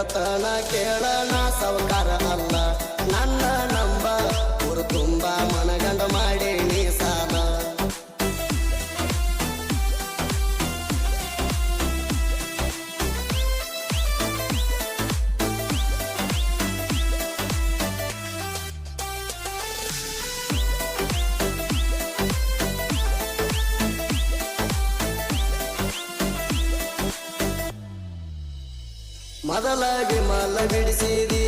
ಹೇಳ್ತಾನ ಕೇಳಣ ಸಾವುಕಾರ ಅಲ್ಲ ನನ್ನ ನಂಬ ಊರು ತುಂಬ ಮನಗಂಡ ಮಾಡಿ ನೀ ಸಾಲ ಮೊದಲಾಗಿ ಮಲ್ಲ ಬಿಡಿಸಿದಿ